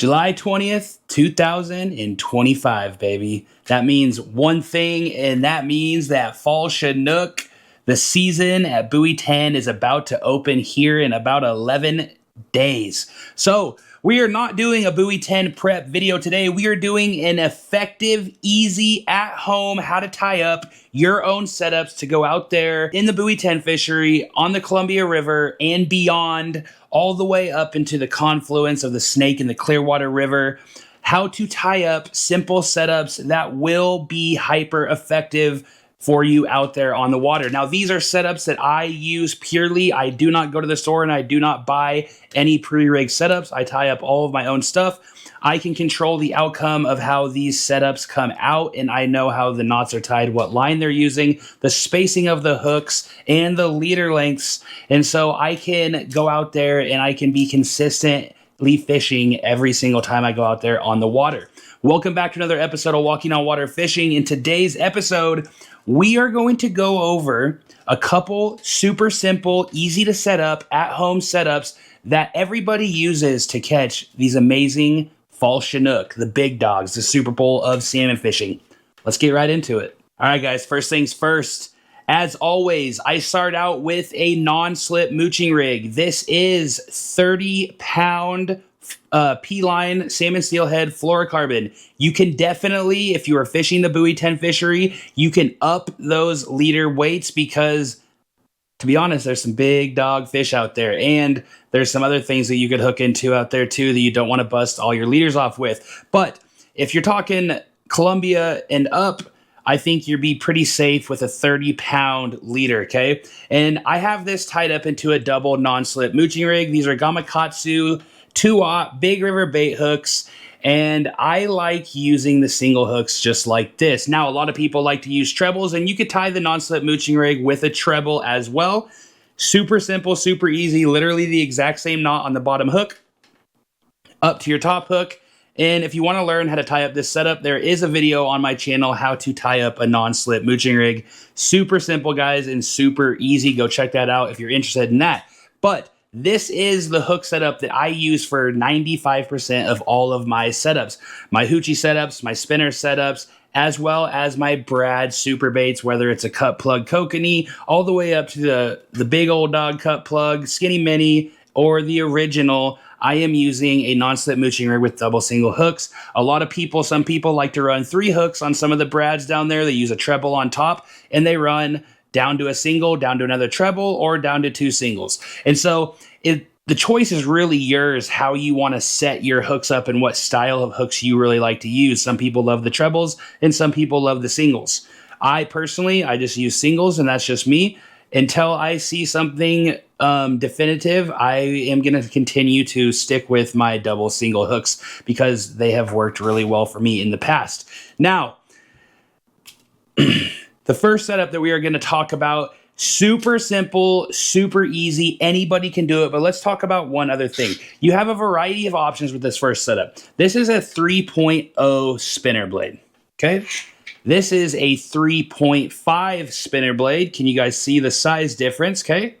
July 20th, 2025, baby. That means one thing, and that means that Fall Chinook, the season at Buoy 10, is about to open here in about 11 days. So we are not doing a Buoy 10 prep video today. We are doing an effective, easy, at-home, how to tie up your own setups to go out there in the Buoy 10 fishery on the Columbia River and beyond, all the way up into the confluence of the Snake and the Clearwater River. How to tie up simple setups that will be hyper effective for you out there on the water. Now, these are setups that I use purely. I do not go to the store and I do not buy any pre-rig setups. I tie up all of my own stuff. I can control the outcome of how these setups come out, and I know how the knots are tied, what line they're using, the spacing of the hooks, and the leader lengths. And so I can go out there and I can be consistently fishing every single time I go out there on the water. Welcome back to another episode of Walking on Water Fishing. In today's episode, we are going to go over a couple super simple, easy to set up, at-home setups that everybody uses to catch these amazing Fall Chinook, the big dogs, the Super Bowl of salmon fishing. Let's get right into it. All right, guys, first things first. As always, I start out with a non-slip mooching rig. This is 30-pound P-line salmon steelhead fluorocarbon. You can definitely, if you are fishing the Buoy 10 fishery, you can up those leader weights because, to be honest, there's some big dog fish out there, and there's some other things that you could hook into out there too that you don't want to bust all your leaders off with. But if you're talking Columbia and up, I think you'd be pretty safe with a 30-pound leader, okay? And I have this tied up into a double non-slip mooching rig. These are Gamakatsu 2-aught big river bait hooks, and I like using the single hooks just like this. Now, a lot of people like to use trebles, and you could tie the non-slip mooching rig with a treble as well. Super simple, super easy, literally the exact same knot on the bottom hook up to your top hook. And if you want to learn how to tie up this setup, there is a video on my channel how to tie up a non-slip mooching rig. Super simple, guys, and super easy. Go check that out if you're interested in that. But this is the hook setup that I use for 95% of all of my setups. My Hoochie setups, my spinner setups, as well as my Brad super baits, whether it's a cut plug kokanee, all the way up to the big old dog cut plug, skinny mini, or the original. I am using a non-slip mooching rig with double single hooks. Some people like to run 3 hooks on some of the Brads down there. They use a treble on top, and they run down to a single, down to another treble, or down to 2 singles. And so the choice is really yours, how you want to set your hooks up and what style of hooks you really like to use. Some people love the trebles, and some people love the singles. I personally just use singles, and that's just me. Until I see something definitive, I am going to continue to stick with my double single hooks because they have worked really well for me in the past. Now, the first setup that we are going to talk about, super simple, super easy. Anybody can do it, but let's talk about one other thing. You have a variety of options with this first setup. This is a 3.0 spinner blade, okay? This is a 3.5 spinner blade. Can you guys see the size difference, okay?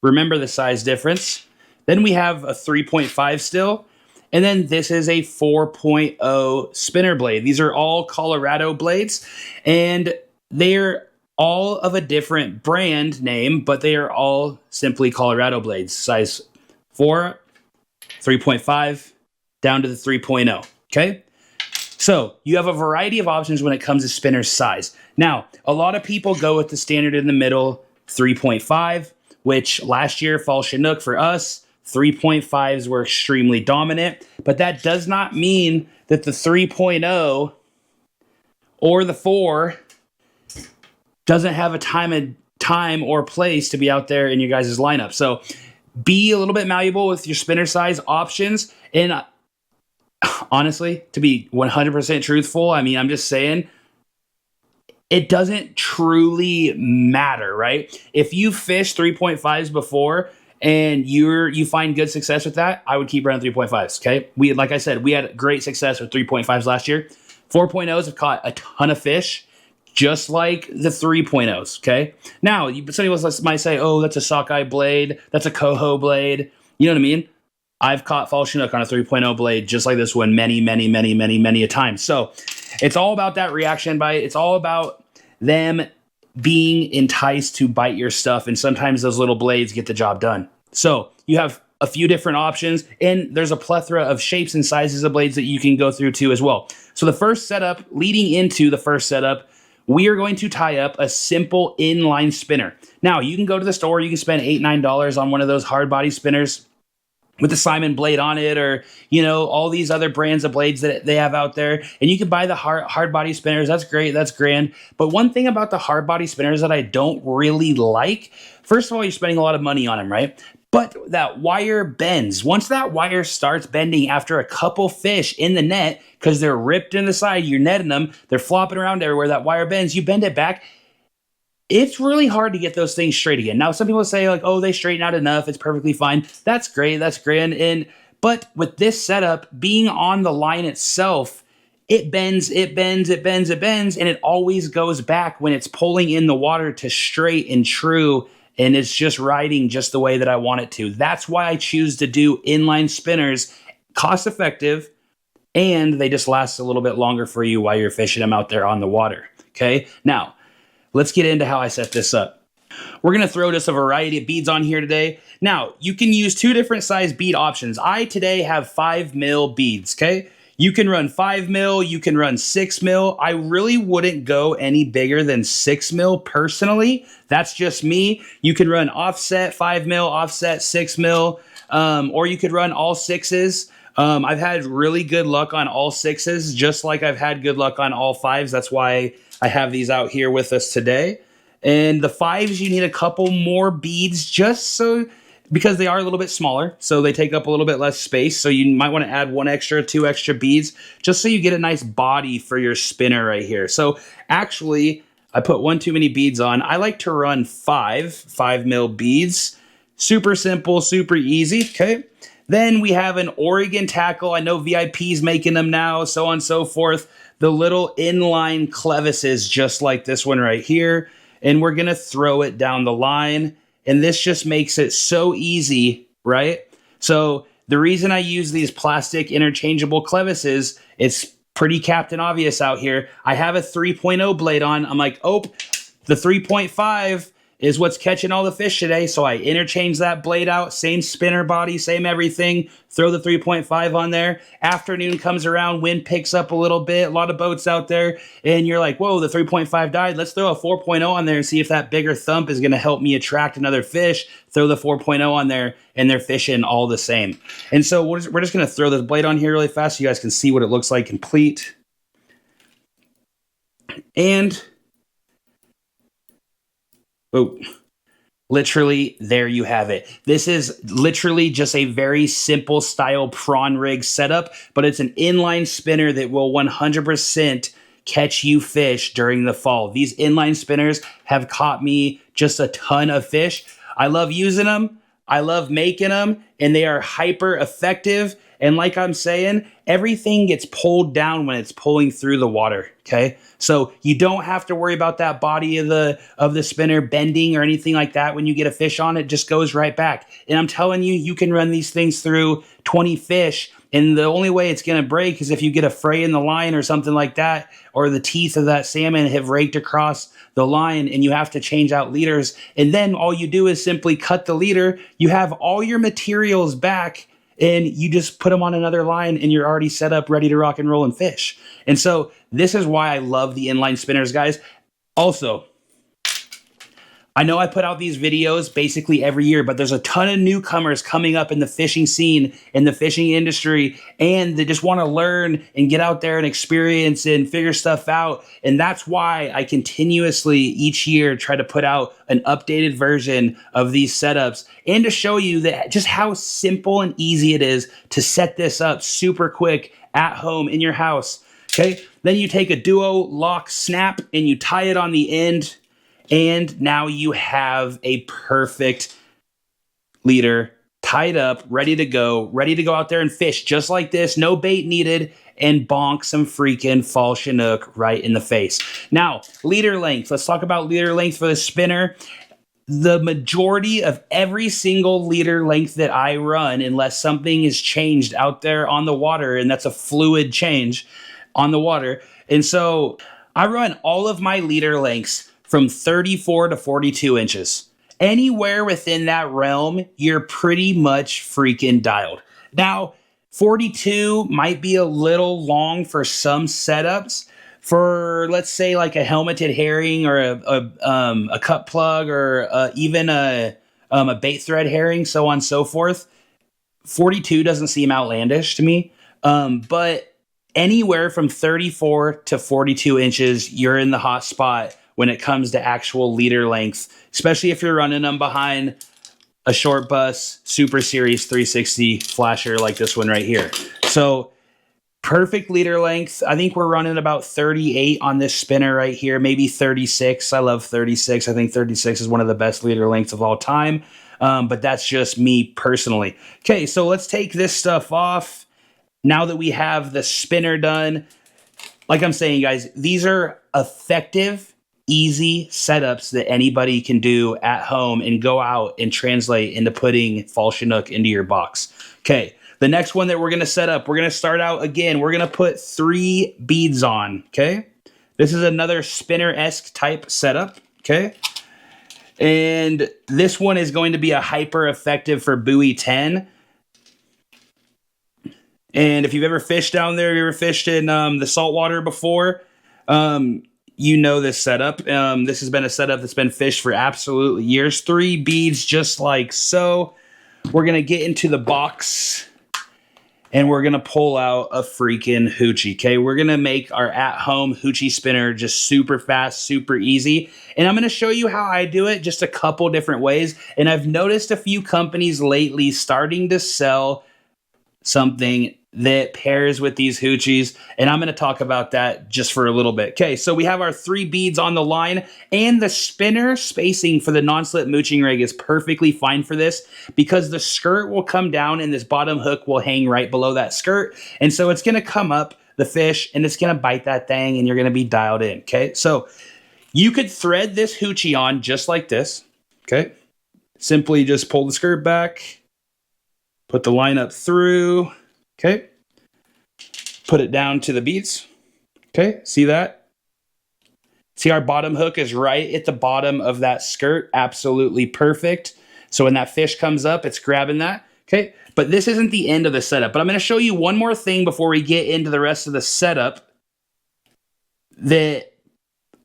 Remember the size difference. Then we have a 3.5 still, and then this is a 4.0 spinner blade. These are all Colorado blades, and they're all of a different brand name, but they are all simply Colorado blades. Size 4, 3.5, down to the 3.0, okay? So you have a variety of options when it comes to spinner size. Now, a lot of people go with the standard in the middle, 3.5, which last year, Fall Chinook for us, 3.5s were extremely dominant, but that does not mean that the 3.0 or the 4 doesn't have a time or place to be out there in your guys' lineup. So be a little bit malleable with your spinner size options. And honestly, to be 100% truthful, I mean, I'm just saying, it doesn't truly matter, right? If you fish 3.5s before and you find good success with that, I would keep running 3.5s, okay? Like I said, we had great success with 3.5s last year. 4.0s have caught a ton of fish, just like the 3.0s, okay? Now, somebody might say, oh, that's a sockeye blade, that's a coho blade. You know what I mean? I've caught Fall Chinook on a 3.0 blade just like this one many a time. So it's all about that reaction bite. It's all about them being enticed to bite your stuff. And sometimes those little blades get the job done. So you have a few different options, and there's a plethora of shapes and sizes of blades that you can go through too as well. So the first setup, leading into the first setup, we are going to tie up a simple inline spinner. Now, you can go to the store, you can spend $8, $9 on one of those hard body spinners with the Simon blade on it, or, you know, all these other brands of blades that they have out there. And you can buy the hard body spinners. That's great. That's grand. But one thing about the hard body spinners that I don't really like, first of all, you're spending a lot of money on them, right? But that wire bends. Once that wire starts bending after a couple fish in the net, because they're ripped in the side, you're netting them, they're flopping around everywhere, that wire bends, you bend it back, it's really hard to get those things straight again. Now, some people say like, oh, they straighten out enough, it's perfectly fine. That's great, that's grand. But with this setup, being on the line itself, it bends, and it always goes back when it's pulling in the water to straight and true, and it's just riding just the way that I want it to. That's why I choose to do inline spinners, cost effective, and they just last a little bit longer for you while you're fishing them out there on the water. Okay, now let's get into how I set this up. We're going to throw just a variety of beads on here today. Now, you can use two different size bead options. I today have 5 mil beads, okay? You can run 5 mil, you can run 6 mil. I really wouldn't go any bigger than 6 mil personally. That's just me. You can run offset 5 mil, offset 6 mil, or you could run all sixes. I've had really good luck on all sixes, just like I've had good luck on all fives. That's why I have these out here with us today. And the fives, you need a couple more beads just so, because they are a little bit smaller, so they take up a little bit less space. So you might want to add 1 extra, 2 extra beads, just so you get a nice body for your spinner right here. So actually, I put one too many beads on. I like to run 5 mil beads. Super simple, super easy, okay? Then we have an Oregon tackle. I know VIP's making them now, so on and so forth. The little inline clevises, just like this one right here. And we're going to throw it down the line. And this just makes it so easy, right? So the reason I use these plastic interchangeable clevises, it's pretty Captain Obvious out here. I have a 3.0 blade on. I'm like, oh, the 3.5 is what's catching all the fish today. So I interchange that blade out, same spinner body, same everything, throw the 3.5 on there. Afternoon comes around, wind picks up a little bit, a lot of boats out there, and you're like, whoa, the 3.5 died. Let's throw a 4.0 on there and see if that bigger thump is going to help me attract another fish. Throw the 4.0 on there, and they're fishing all the same. And so we're just going to throw this blade on here really fast so you guys can see what it looks like complete. And oh, literally, there you have it. This is literally just a very simple style prawn rig setup, but it's an inline spinner that will 100% catch you fish during the fall. These inline spinners have caught me just a ton of fish. I love using them. I love making them, and they are hyper effective. And like I'm saying, everything gets pulled down when it's pulling through the water, okay? So you don't have to worry about that body of the spinner bending or anything like that. When you get a fish on, it just goes right back. And I'm telling you, you can run these things through 20 fish, and the only way it's going to break is if you get a fray in the line or something like that, or the teeth of that salmon have raked across the line and you have to change out leaders. And then all you do is simply cut the leader. You have all your materials back, and you just put them on another line, and you're already set up, ready to rock and roll and fish. And so this is why I love the inline spinners, guys. Also, I know I put out these videos basically every year, but there's a ton of newcomers coming up in the fishing scene, in the fishing industry, and they just want to learn and get out there and experience and figure stuff out. And that's why I continuously each year try to put out an updated version of these setups, and to show you that just how simple and easy it is to set this up super quick at home in your house. Okay, then you take a duo lock snap and you tie it on the end, and now you have a perfect leader tied up, ready to go out there and fish just like this, no bait needed, and bonk some freaking Fall Chinook right in the face. Now, leader length. Let's talk about leader length for the spinner. the majority of every single leader length that I run, unless something is changed out there on the water, and that's a fluid change on the water. And so I run all of my leader lengths from 34 to 42 inches. Anywhere within that realm, you're pretty much freaking dialed. Now, 42 might be a little long for some setups. For, let's say, like a helmeted herring or a cut plug, or even a bait thread herring, so on and so forth, 42 doesn't seem outlandish to me. But anywhere from 34 to 42 inches, you're in the hot spot when it comes to actual leader length, especially if you're running them behind a short bus Super Series 360 flasher like this one right here. So perfect leader length. I think we're running about 38 on this spinner right here, maybe 36. I love 36. I think 36 is one of the best leader lengths of all time. But that's just me personally. Okay, so let's take this stuff off. Now that we have the spinner done, like I'm saying, guys, these are effective, easy setups that anybody can do at home and go out and translate into putting Fall Chinook into your box. Okay, the next one that we're going to set up, we're going to start out again. We're going to put 3 beads on, okay? This is another spinner-esque type setup, okay? And this one is going to be a hyper effective for buoy 10. And if you've ever fished down there, you ever fished in the saltwater before, you know this setup. This has been a setup that's been fished for absolutely years. 3 beads just like so. We're going to get into the box and we're going to pull out a freaking Hoochie, okay? We're going to make our at-home Hoochie spinner just super fast, super easy. And I'm going to show you how I do it just a couple different ways. And I've noticed a few companies lately starting to sell something that pairs with these Hoochies, and I'm going to talk about that just for a little bit. Okay, so we have our 3 beads on the line, and the spinner spacing for the non-slip mooching rig is perfectly fine for this because the skirt will come down and this bottom hook will hang right below that skirt, and so it's going to come up the fish and it's going to bite that thing and you're going to be dialed in. Okay, so you could thread this Hoochie on just like this. Okay, simply just pull the skirt back, put the line up through, okay, put it down to the beads, okay, see that? See our bottom hook is right at the bottom of that skirt, absolutely perfect. So when that fish comes up, it's grabbing that, okay? But this isn't the end of the setup, but I'm gonna show you one more thing before we get into the rest of the setup that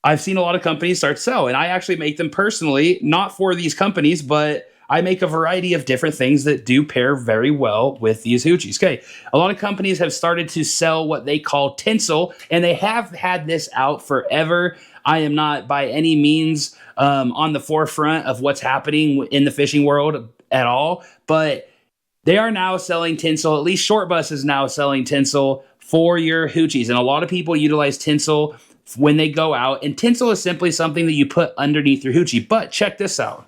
I've seen a lot of companies start sell, and I actually make them personally, not for these companies, but I make a variety of different things that do pair very well with these Hoochies. Okay, a lot of companies have started to sell what they call tinsel, and they have had this out forever. I am not by any means on the forefront of what's happening in the fishing world at all, but they are now selling tinsel. At least Short Bus is now selling tinsel for your Hoochies, and a lot of people utilize tinsel when they go out, and tinsel is simply something that you put underneath your Hoochie. But check this out.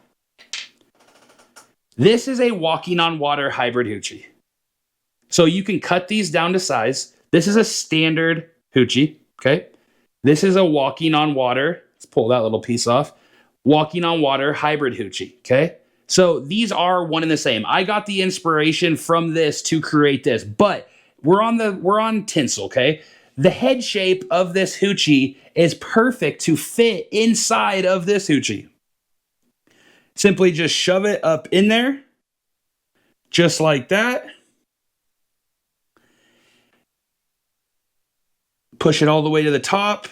This is a walking on water hybrid Hoochie. So you can cut these down to size. This is a standard Hoochie, okay? This is a walking on water. Let's pull that little piece off. Walking on water hybrid Hoochie, okay? So these are one and the same. I got the inspiration from this to create this, but we're on tinsel, okay? The head shape of this Hoochie is perfect to fit inside of this Hoochie. Simply just shove it up in there, just like that. Push it all the way to the top.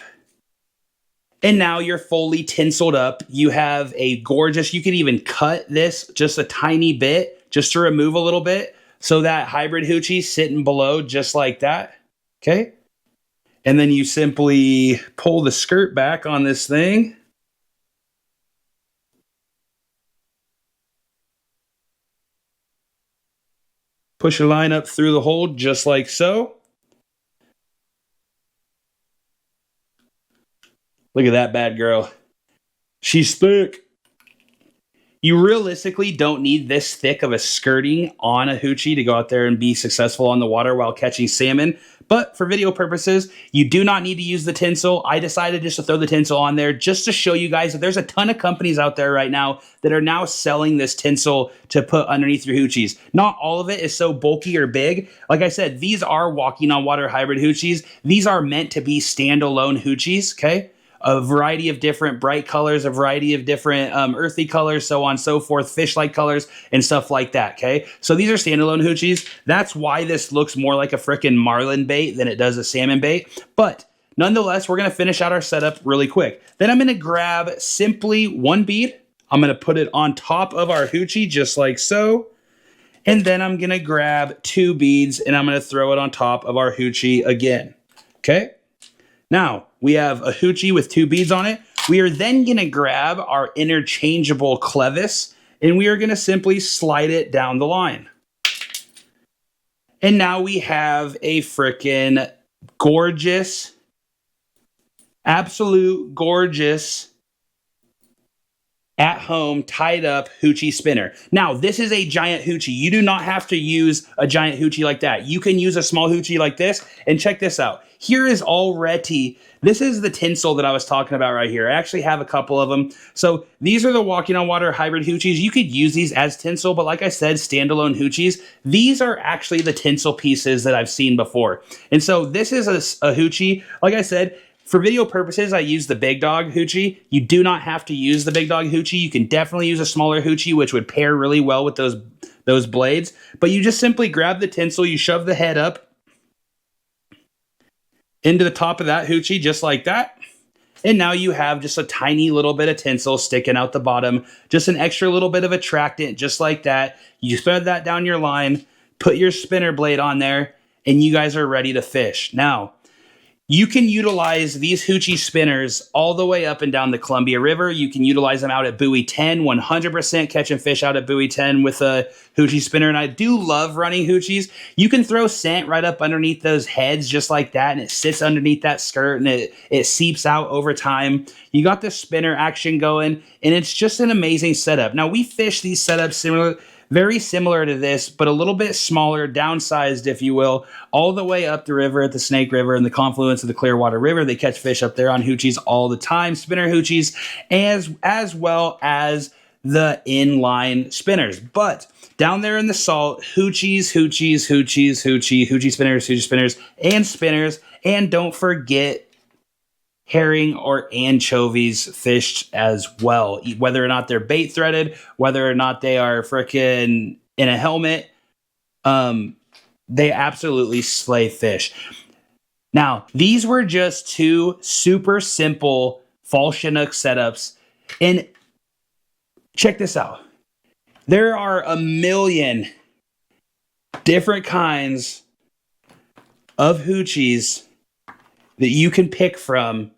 And now you're fully tinseled up. You have a gorgeous, you can even cut this just a tiny bit, just to remove a little bit. So that hybrid Hoochie sitting below just like that. Okay. And then you simply pull the skirt back on this thing. Push your line up through the hole just like so. Look at that bad girl. She's thick. You realistically don't need this thick of a skirting on a Hoochie to go out there and be successful on the water while catching salmon. But for video purposes, you do not need to use the tinsel. I decided just to throw the tinsel on there just to show you guys that there's a ton of companies out there right now that are now selling this tinsel to put underneath your Hoochies. Not all of it is so bulky or big. Like I said, these are walking on water hybrid Hoochies. These are meant to be standalone Hoochies, okay? A variety of different bright colors, a variety of different earthy colors, so on and so forth, fish-like colors, and stuff like that, okay? So these are standalone Hoochies. That's why this looks more like a frickin' marlin bait than it does a salmon bait. But nonetheless, we're going to finish out our setup really quick. Then I'm going to grab simply one bead. I'm going to put it on top of our Hoochie, just like so. And then I'm going to grab two beads, and I'm going to throw it on top of our Hoochie again, okay? Now, we have a Hoochie with two beads on it. We are then going to grab our interchangeable clevis, and we are going to simply slide it down the line. And now we have a frickin' gorgeous, absolute gorgeous, at-home, tied-up Hoochie spinner. Now, this is a giant Hoochie. You do not have to use a giant Hoochie like that. You can use a small Hoochie like this, and check this out. Here is already, this is the tinsel that I was talking about right here. I actually have a couple of them. So these are the walking on water hybrid Hoochies. You could use these as tinsel, but like I said, standalone Hoochies. These are actually the tinsel pieces that I've seen before. And so this is a Hoochie. Like I said, for video purposes, I use the big dog Hoochie. You do not have to use the big dog Hoochie. You can definitely use a smaller Hoochie, which would pair really well with those blades. But you just simply grab the tinsel, you shove the head up into the top of that Hoochie, just like that. And now you have just a tiny little bit of tinsel sticking out the bottom, just an extra little bit of attractant, just like that. You thread that down your line, put your spinner blade on there, and you guys are ready to fish. Now, you can utilize these Hoochie spinners all the way up and down the Columbia River. You can utilize them out at buoy 10, 100% catching fish out at buoy 10 with a Hoochie spinner. And I do love running Hoochies. You can throw scent right up underneath those heads just like that, and it sits underneath that skirt, and it seeps out over time. You got the spinner action going, and it's just an amazing setup. Now, we fish these setups very similar to this, but a little bit smaller, downsized, if you will, all the way up the river at the Snake River and the confluence of the Clearwater River. They catch fish up there on Hoochies all the time, spinner Hoochies, as well as the inline spinners. But down there in the salt, Hoochie spinners, and don't forget herring or anchovies fished as well, whether or not they're bait threaded, whether or not they are frickin' in a helmet. They absolutely slay fish. Now, these were just two super simple Fall Chinook setups. And check this out. There are a million different kinds of Hoochies that you can pick from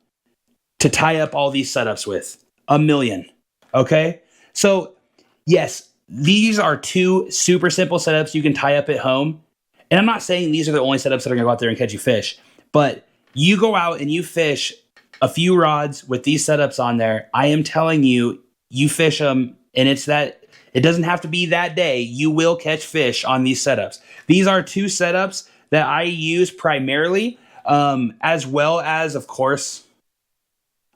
to tie up all these setups with. A million. Okay? So, yes, these are two super simple setups you can tie up at home. And I'm not saying these are the only setups that are going to go out there and catch you fish. But you go out and you fish a few rods with these setups on there. I am telling you, you fish them, and it doesn't have to be that day. You will catch fish on these setups. These are two setups that I use primarily, as well as, of course,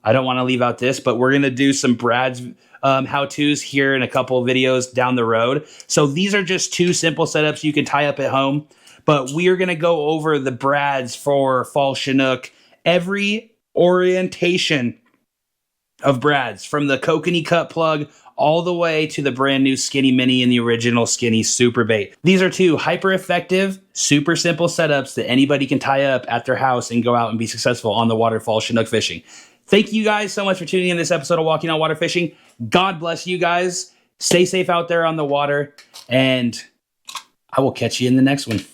I don't want to leave out this, but we're going to do some Brad's how-tos here in a couple of videos down the road. So these are just two simple setups you can tie up at home, but we are going to go over the Brad's for Fall Chinook, every orientation of Brad's, from the kokanee cut plug all the way to the brand new Skinny Mini and the original Skinny Super Bait. These are two hyper effective, super simple setups that anybody can tie up at their house and go out and be successful on the water Fall Chinook fishing. Thank you guys so much for tuning in this episode of Walking on Water Fishing. God bless you guys. Stay safe out there on the water, and I will catch you in the next one.